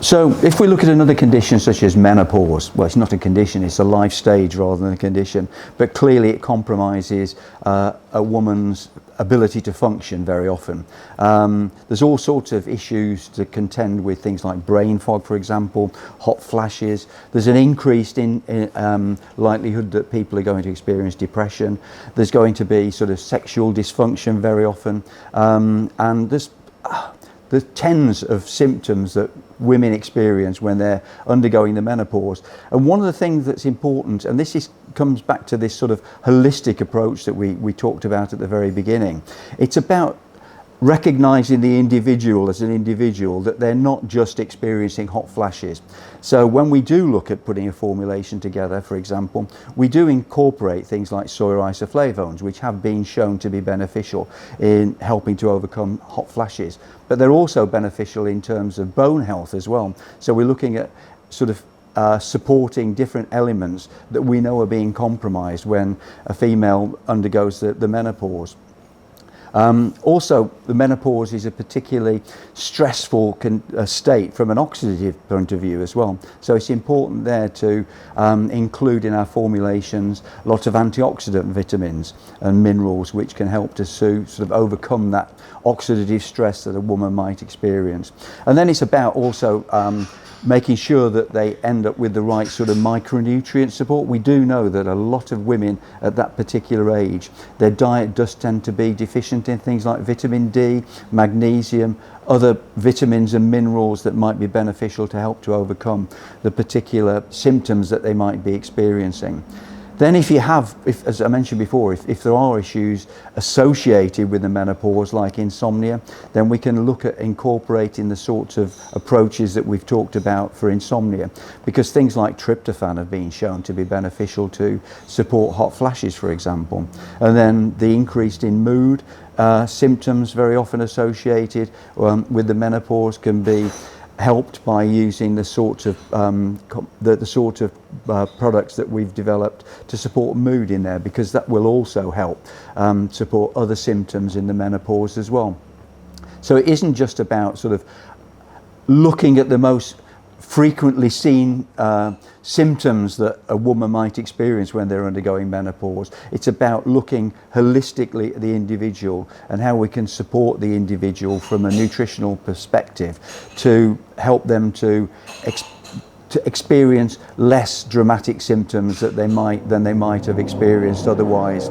So if we look at another condition such as menopause, well, it's not a condition, it's a life stage rather than a condition, but clearly it compromises a woman's ability to function very often. There's all sorts of issues to contend with, things like brain fog, for example, hot flashes. There's an increased likelihood that people are going to experience depression. There's going to be sort of sexual dysfunction very often, and there's tens of symptoms that women experience when they're undergoing the menopause. And one of the things that's important, and comes back to this sort of holistic approach that we talked about at the very beginning, it's about recognizing the individual as an individual, that they're not just experiencing hot flashes. So when we do look at putting a formulation together, for example, we do incorporate things like soy isoflavones, which have been shown to be beneficial in helping to overcome hot flashes. But they're also beneficial in terms of bone health as well. So we're looking at sort of supporting different elements that we know are being compromised when a female undergoes the menopause. Also, the menopause is a particularly stressful state from an oxidative point of view as well. So it's important there to include in our formulations lots of antioxidant vitamins and minerals which can help to sort of overcome that oxidative stress that a woman might experience. And then it's about also making sure that they end up with the right sort of micronutrient support. We do know that a lot of women at that particular age, their diet does tend to be deficient in things like vitamin D, magnesium, other vitamins and minerals that might be beneficial to help to overcome the particular symptoms that they might be experiencing. Then if as I mentioned before, if there are issues associated with the menopause like insomnia, then we can look at incorporating the sorts of approaches that we've talked about for insomnia, because things like tryptophan have been shown to be beneficial to support hot flashes, for example. And then the increase in mood symptoms very often associated with the menopause can be helped by using the sort of products that we've developed to support mood in there, because that will also help support other symptoms in the menopause as well. So it isn't just about sort of looking at the most frequently seen symptoms that a woman might experience when they're undergoing menopause. It's about looking holistically at the individual and how we can support the individual from a nutritional perspective to help them to experience less dramatic symptoms than they might have experienced otherwise,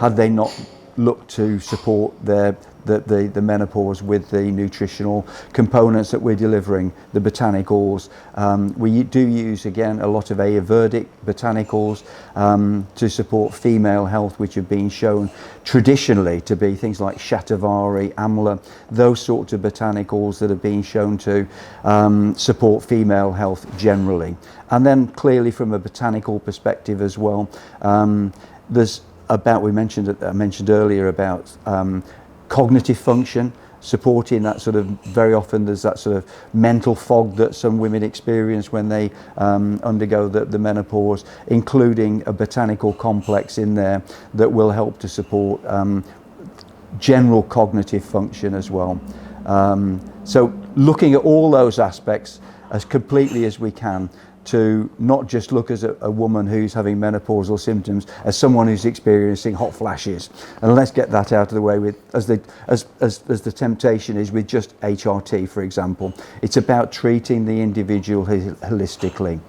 had they not looked to support the menopause with the nutritional components that we're delivering, the botanicals. We do use, again, a lot of Ayurvedic botanicals to support female health, which have been shown traditionally to be things like shatavari, amla, those sorts of botanicals that have been shown to support female health generally. And then clearly from a botanical perspective as well, there's I mentioned earlier about cognitive function, supporting that sort of, very often there's that sort of mental fog that some women experience when they undergo the menopause, including a botanical complex in there that will help to support general cognitive function as well. So looking at all those aspects as completely as we can, to not just look as a woman who's having menopausal symptoms as someone who's experiencing hot flashes. And let's get that out of the way with, as the temptation is with just HRT, for example. It's about treating the individual holistically.